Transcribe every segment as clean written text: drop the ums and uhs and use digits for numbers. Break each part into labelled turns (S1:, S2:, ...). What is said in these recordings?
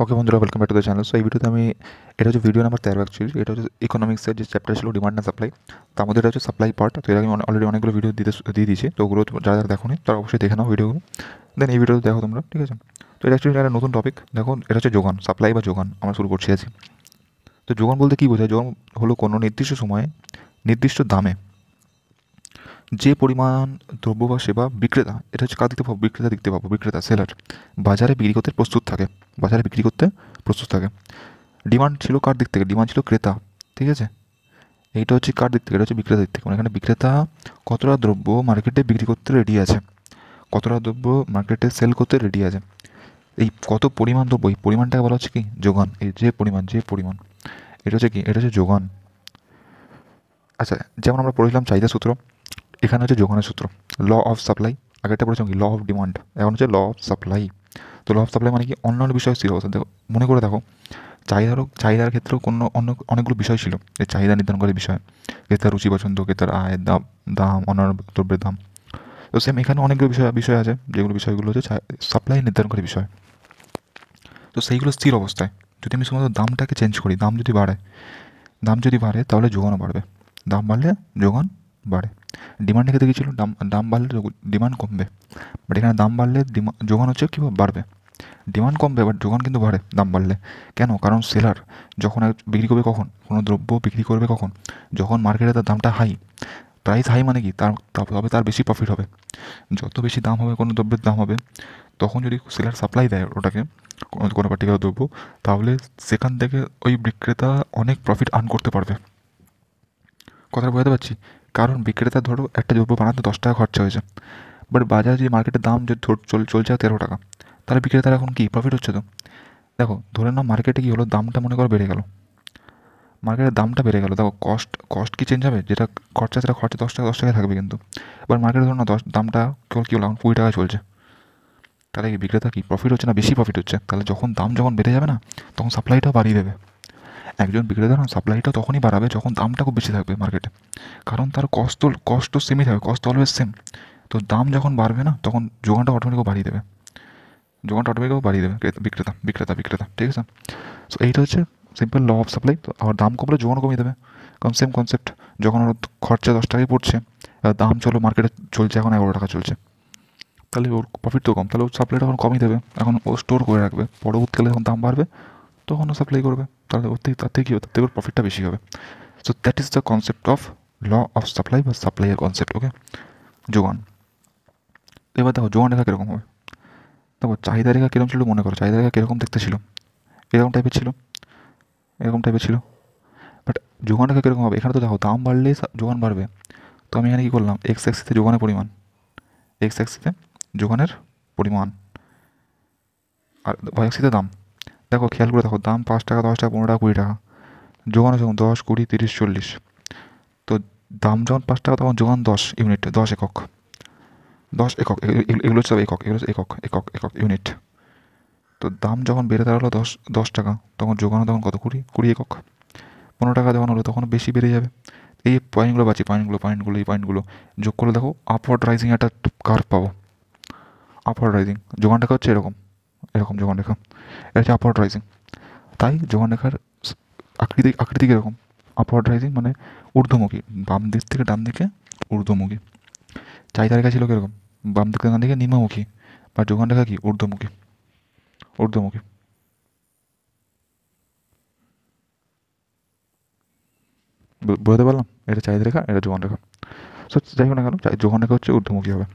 S1: ওকে বন্ধুরা, welcome back to the channel. So এই ভিডিওতে আমি এটা হচ্ছে ভিডিও নাম্বার 13 অ্যাকচুয়ালি। এটা হচ্ছে ইকোনমিক্সের যে চ্যাপ্টার ছিল ডিমান্ড অ্যান্ড সাপ্লাই, তার মধ্যে এটা হচ্ছে সাপ্লাই পার্ট। তো এর আগে আমি অলরেডি অনেকগুলো ভিডিও দিয়ে দিয়েছি, তো ওগুলো যারা যারা দেখোনি তারা অবশ্যই দেখে নাও ভিডিওগুলো, দেন এই ভিডিওতে দেখো তোমরা, ঠিক আছে? তো এটা অ্যাকচুয়ালি একটা নতুন টপিক। দেখো, এটা হচ্ছে যোগান, সাপ্লাই বা যোগান আমরা শুরু করছি আজকে। তো যোগান বলতে কী বোঝায়? যোগান হলো কোনো নির্দিষ্ট সময়ে নির্দিষ্ট দামে যে পরিমাণ দ্রব্য বা সেবা বিক্রেতা, এটা হচ্ছে কার দিকতে পাবো? বিক্রেতা দিকতে পাবো। বিক্রেতা, সেলার, বাজারে বিক্রি করতে প্রস্তুত থাকে। বাজারে বিক্রি করতে প্রস্তুত থাকে। ডিমান্ড ছিল কার দিক থেকে? ডিমান্ড ছিল ক্রেতা, ঠিক আছে? এইটা হচ্ছে কার দিক থেকে? এটা হচ্ছে বিক্রেতার দিক থেকে। মানে এখানে বিক্রেতা কতটা দ্রব্য মার্কেটে বিক্রি করতে রেডি আছে, কতটা দ্রব্য মার্কেটে সেল করতে রেডি আছে, এই কত পরিমাণ দ্রব্য, এই পরিমাণটাকে বলা হচ্ছে কি? যোগান। এই যে পরিমাণ এটা হচ্ছে কি? এটা হচ্ছে যোগান। আচ্ছা, যেমন আমরা পড়েছিলাম চাহিদা সূত্র, এখানে হচ্ছে যোগানের সূত্র। ল অফ সাপ্লাই, আগেরটা পড়েছিলাম কি? Law of demand. এখন হচ্ছে ল অফ সাপ্লাই। তো ল অফ সাপ্লাই মানে কি? অন্যান্য বিষয় স্থির অবস্থা। দেখো, মনে করে দেখো, চাহিদার ক্ষেত্রেও কোনো অনেকগুলো বিষয় ছিল, এই চাহিদা নির্ধারণকারী বিষয়। ক্রেতার রুচি পছন্দ, ক্রেতার আয়, দাম, অন্যান্য দ্রব্যের দাম। তো সেম এখানে অনেকগুলো বিষয় আছে, যেগুলো বিষয়গুলো হচ্ছে সাপ্লাই নির্ধারণকারী বিষয়। তো সেইগুলো স্থির অবস্থায়। যদি আমি শুধুমাত্র দামটাকে চেঞ্জ করি, দাম যদি বাড়ে তাহলে যোগানও বাড়বে। দাম বাড়লে যোগান বাড়ে। ডিমান্ডের ক্ষেত্রে কী ছিল? দাম বাড়লে ডিমান্ড কমবে। বাট এখানে দাম বাড়লে যোগান হচ্ছে কী বাড়বে। ডিমান্ড কমবে বাট যোগান কিন্তু বাড়ে দাম বাড়লে। কেন? কারণ সেলার যখন বিক্রি করবে কখন? কোনো দ্রব্য বিক্রি করবে কখন? যখন মার্কেটে তার দামটা হাই। প্রাইস হাই মানে কি? তবে তার বেশি প্রফিট হবে। যত বেশি দাম হবে কোনো দ্রব্যের দাম হবে, তখন যদি সেলার সাপ্লাই দেয় ওটাকে, কোনো পার্টিকুলার দ্রব্য, তাহলে সেখান থেকে ওই বিক্রেতা অনেক প্রফিট আর্ন করতে পারবে। কথাটা বোঝাতে পারছি? কারণ বিক্রেতা ধরো একটা দ্রব্য বানাতে 10 টাকা খরচা হয়েছে, বাট বাজারে যদি মার্কেটের দাম যদি চলছে 13 টাকা, তাহলে বিক্রেতার এখন কি প্রফিট হচ্ছে? তো দেখো, ধরে নাও মার্কেটে কী হলো, দামটা মনে করো বেড়ে গেল, মার্কেটের দামটা বেড়ে গেল। দেখো, কস্ট কি চেঞ্জ হবে? যেটা খরচা, সেটা খরচা 10 টাকায় থাকবে কিন্তু। এবার মার্কেটে ধরো না দামটা কেবল কী হলো, এখন 20 টাকা চলছে, তাহলে কি বিক্রেতা কি প্রফিট হচ্ছে না বেশি প্রফিট হচ্ছে? তাহলে দাম যখন বেড়ে যাবে না, তখন সাপ্লাইটাও বাড়িয়ে দেবে। একজন বিক্রেতা না সাপ্লাইটা তখনই বাড়াবে যখন দামটা খুব বেশি থাকবে মার্কেটে, কারণ তার কষ্ট সেমই থাকবে, কস্ট অলওয়েজ সেম। তো দাম যখন বাড়বে না, তখন যোগানটা অটোমেটিকও বাড়িয়ে দেবে। বিক্রেতা, ঠিক আছে? সো এইটা হচ্ছে সিম্পল ল অফ সাপ্লাই। তো আবার দাম কমলে যোগানও কমিয়ে দেবে, কারণ সেম কনসেপ্ট। যখন ওর খরচা 10 টাকায় পড়ছে, দাম চলো মার্কেটে চলছে এখন 11 টাকা চলছে, তাহলে ওর প্রফিট তো কম, তাহলে ওর সাপ্লাইটা এখন কমই দেবে। এখন ও স্টোর করে রাখবে, পরবর্তীকালে যখন দাম বাড়বে তখন ও সাপ্লাই করবে, তাহলে তার থেকে কী হবে? তার থেকে ওর প্রফিটটা বেশি হবে। So that is the concept of law of supply বা সাপ্লাইয়ের কনসেপ্ট। ওকে, যোগান। এবার দেখো যোগান রেখা কীরকম হবে। দেখো, চাহিদা রেখা কীরকম ছিল মনে করো। চাহিদা রেখা কীরকম দেখতে ছিল? এরকম টাইপের ছিল, এরকম টাইপের ছিল। বাট যোগান রেখা কীরকম হবে? এখানে তো দেখো, দাম বাড়লেই যোগান বাড়বে। তো আমি এখানে কী করলাম? এক্স অ্যাক্সিসে যোগানের পরিমাণ, এক্স অ্যাক্সিসে যোগানের পরিমাণ, আর ওয়াই অ্যাক্সিসে দাম। দেখো, খেয়াল করে দেখো, দাম 5 টাকা, 10 টাকা, 15 টাকা, 20 টাকা। যোগান যখন 10, 20, 30, 40। তো দাম যখন 5 টাকা, তখন যোগান 10 ইউনিট, 10 একক। 10 একক, এগুলো হচ্ছে সব একক, এগুলো হচ্ছে একক ইউনিট। তো দাম যখন বেড়ে দাঁড়ালো 10 টাকা, তখন যোগানো তখন কত? 20 একক। 15 টাকা যখন হলো, তখন বেশি বেড়ে যাবে। এই পয়েন্টগুলো বাঁচি, এই পয়েন্টগুলো যোগ করে দেখো, আপওয়ার্ড রাইজিং একটা কার্ভ পাবো। আপওয়ার্ড রাইজিং যোগান রেখা হচ্ছে এরকম, এরকম যোগান রেখা, এটা হচ্ছে আপওয়ার্ড রাইজিং। তাই যোগান রেখার আকৃতি কীরকম? আপওয়ার্ড রাইজিং মানে ঊর্ধ্বমুখী, বাম দিক থেকে ডান দিকে ঊর্ধ্বমুখী। চাহিদা রেখা ছিল কীরকম? বাম দিক থেকে ডান দিকে নিম্নমুখী। বা যোগান রেখা কি? ঊর্ধ্বমুখী, ঊর্ধ্বমুখী। বোঝাতে পারলাম? এটা চাহিদা রেখা, এটা যোগান রেখা। সো যাই হোক না কেন, যোগান রেখা হচ্ছে ঊর্ধ্বমুখী হবে।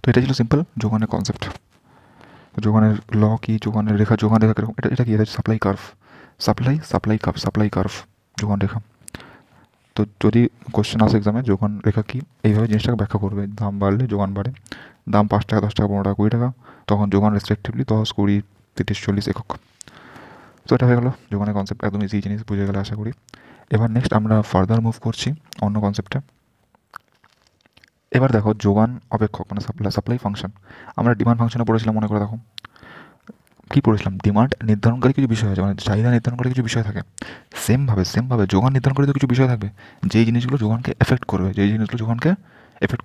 S1: তো এটা ছিল সিম্পল যোগানের কনসেপ্ট। যোগানের ল কি? যোগান রেখা কীরকম? এটা কি? এটা হচ্ছে সাপ্লাই কার্ভ, যোগান রেখা। তো যদি কোশ্চেন আসে এক্সামে, যোগান রেখা কি, এইভাবে জিনিসটাকে ব্যাখ্যা করবে। দাম বাড়লে যোগান বাড়ে, দাম 5 টাকা, 10 টাকা, 15 টাকা, 20 টাকা, তখন যোগান রেসপেক্টিভলি 10, 20, 30, 40 একক। তো এটা হয়ে গেলো যোগানের কনসেপ্ট। একদম ইজি জিনিস, বুঝে গেলে আশা করি। এবার নেক্সট আমরা ফার্দার মুভ করছি অন্য কনসেপ্টে। এবার দেখো, যোগান অপেক্ষক মানে সাপ্লাই ফাংশন। আমরা ডিমান্ড ফাংশনে পড়েছিলাম, মনে করে দেখো কী পড়েছিলাম? ডিমান্ড নির্ধারণকারী কিছু বিষয় আছে, মানে চাহিদা নির্ধারণকারী কিছু বিষয় থাকে। সেমভাবে যোগান নির্ধারণকারী কিছু বিষয় থাকবে, যেই জিনিসগুলো যোগানকে এফেক্ট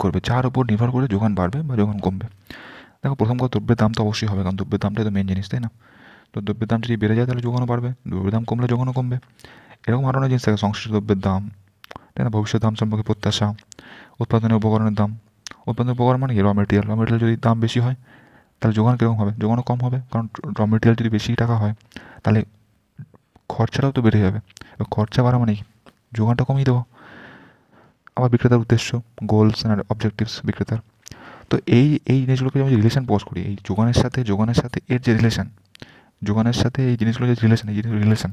S1: করবে, যার উপর নির্ভর করে যোগান বাড়বে বা যোগান কমবে। দেখো, প্রথম কথা, দ্রব্যের দাম তো অবশ্যই হবে, কারণ দ্রব্যের দামটাই তো মেন জিনিস, তাই না? তো দ্রব্যের দাম যদি বেড়ে যায় তাহলে যোগানও বাড়বে, দ্রব্যের দাম কমলে যোগানও কমবে। এরকম আরও অনেক জিনিস থাকে, সংশ্লিষ্ট দ্রব্যের দাম, তাই না, ভবিষ্যৎ দাম সম্পর্কে প্রত্যাশা, উৎপাদনের উপকরণের দাম। উৎপাদনের উপকরণ মানে কি, র মেটেরিয়াল যদি দাম বেশি হয় তাহলে যোগান কীরকম হবে, যোগানও কম হবে, কারণ র মেটেরিয়াল যদি বেশি টাকা হয় তাহলে খরচাটাও তো বেড়ে যাবে। এবার খরচা বাড়া মানে কি, যোগানটা কমিয়ে দেবো। আবার বিক্রেতার উদ্দেশ্য, গোলস অ্যান্ড অবজেক্টিভস বিক্রেতার। তো এই জিনিসগুলোকে আমি রিলেশন পোজ করি, এই যোগানের সাথে এর যে রিলেশন, যোগানের সাথে এই জিনিসগুলো যে রিলেশন, এই যে রিলেশন,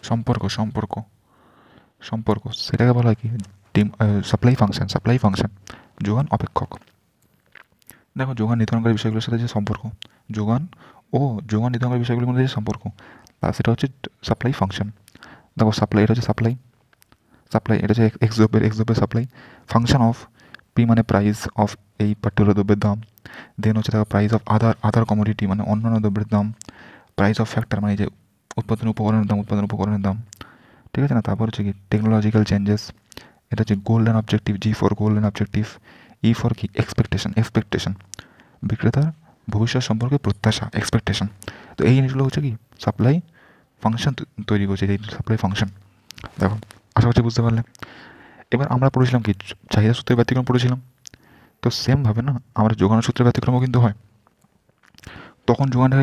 S1: সম্পর্ক সম্পর্ক সম্পর্ক সেটাকে বলা হয় কি, সাপ্লাই ফাংশন, যোগান অপেক্ষক। দেখো যোগান নির্ধারণকারী বিষয়গুলোর সাথে যে সম্পর্ক, যোগান ও যোগান নির্ধারণকারী বিষয়গুলোর মধ্যে যে সম্পর্ক, আর সেটা হচ্ছে সাপ্লাই ফাংশন। দেখো সাপ্লাই, এটা হচ্ছে সাপ্লাই, এটা হচ্ছে এক্স দ্রব্যের সাপ্লাই, ফাংশন অফ পি মানে প্রাইস অফ এই পার্টিকুলার দ্রব্যের দাম, দেন হচ্ছে দেখো প্রাইস অফ আদার কমোডিটি মানে অন্যান্য দ্রব্যের দাম, প্রাইস অফ ফ্যাক্টর মানে যে উৎপাদন উপকরণের দাম, ঠিক আছে না। তারপর হচ্ছে কি টেকনোলজিক্যাল চেঞ্জেস, এটা হচ্ছে গোল and objective, G for goal and objective, E for কি এক্সপেকটেশন, বিক্রেতার ভবিষ্যৎ সম্পর্কে প্রত্যাশা, এক্সপেকটেশন। তো এই জিনিসগুলো হচ্ছে কি সাপ্লাই ফাংশন তৈরি করছে, এই সাপ্লাই ফাংশন। দেখো আশা করছি বুঝতে পারলে। এবার আমরা পড়েছিলাম কি, চাহিদা সূত্রের ব্যতিক্রম পড়েছিলাম। তো সেমভাবে না আমরা যোগান সূত্রের ব্যতিক্রমও কিন্তু হয়। তখন যোগানটা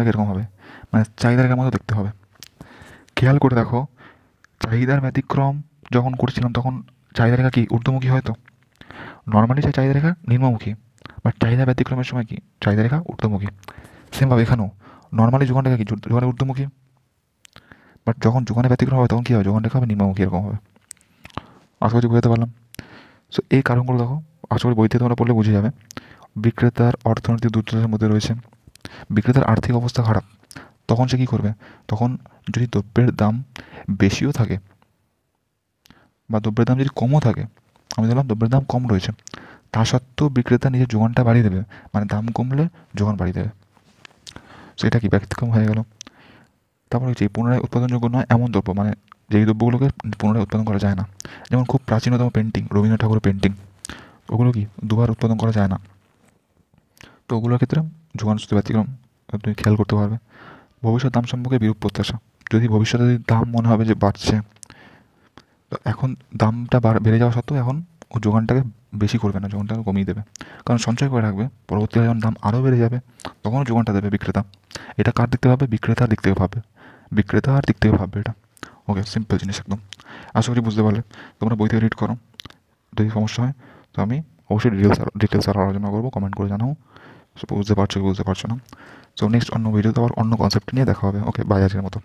S1: কীরকম হবে, মানে চাহিদা রেখার মতো দেখতে হবে। খেয়াল করে দেখো, চাহিদার ব্যতিক্রম যখন করছিলাম তখন চাহিদা রেখা কি ঊর্ধ্বমুখী হয়তো, নর্মালি চাহিদা রেখা নিম্নমুখী, বাট চাহিদা ব্যতিক্রমের সময় কি চাহিদা রেখা ঊর্ধ্বমুখী। সেমভাবে এখানেও নর্মালি যোগান রেখা কি যোগানের ঊর্ধ্বমুখী, বাট যখন যোগানের ব্যতিক্রম হবে তখন কী হবে, যোগান রেখা হবে নিম্নমুখী, এরকম হবে। আশা করছি বুঝতে পারলাম। সো এই কারণগুলো দেখো, আশা করি বইতে তোমরা পড়লে বুঝে যাবে। বিক্রেতার অর্থনৈতিক দুর্দশার মধ্যে রয়েছে, বিক্রেতার আর্থিক অবস্থা খারাপ, তখন সে কী করবে, তখন যদি দ্রব্যের দাম বেশিও থাকে বা দ্রব্যের দাম যদি কমও থাকে, আমি দেখলাম দ্রব্যের দাম কম রয়েছে, তা সত্ত্বেও বিক্রেতা নিজের যোগানটা বাড়িয়ে দেবে, মানে দাম কমলে যোগান বাড়িয়ে দেবে। সো এটা কি ব্যতিক্রম হয়ে গেল। তারপর হচ্ছে পুনরায় উৎপাদনযোগ্য নয় এমন দ্রব্য, মানে যেই দ্রব্যগুলোকে পুনরায় উৎপাদন করা যায় না, যেমন খুব প্রাচীনতম পেন্টিং, রবীন্দ্রনাথ ঠাকুরের পেন্টিং, ওগুলো কি দুবার উৎপাদন করা যায় না। তো ওগুলোর ক্ষেত্রে যোগান সূত্রে ব্যতিক্রম তুমি খেয়াল করতে পারবে। ভবিষ্যৎ দাম সম্পর্কে বিরূপ প্রত্যাশা, যদি ভবিষ্যতে দাম মনে হবে যে বাড়ছে, তো এখন দামটা বেড়ে যাওয়া সত্ত্বেও এখন ও যোগানটাকে বেশি করবে না, যোগানটাকে কমিয়ে দেবে, কারণ সঞ্চয় করে রাখবে, পরবর্তীকালে যখন দাম আরও বেড়ে যাবে তখনও যোগানটা দেবে বিক্রেতা। এটা কার দিক থেকে ভাববে, বিক্রেতার দিক থেকে ভাববে এটা। ওকে, সিম্পল জিনিস একদম। আশা করি বুঝতে পারলে। তোমরা বই থেকে রিড করো, যদি সমস্যা হয় তো আমি অবশ্যই ডিটেলস আরও আলোচনা করবো, কমেন্ট করে জানাও বুঝতে পারছো কি বুঝতে পারছো না। সো নেক্সট অন্য ভিডিওতে আবার অন্য কনসেপ্ট নিয়ে দেখা হবে। ওকে, বাই, আজকের মতো।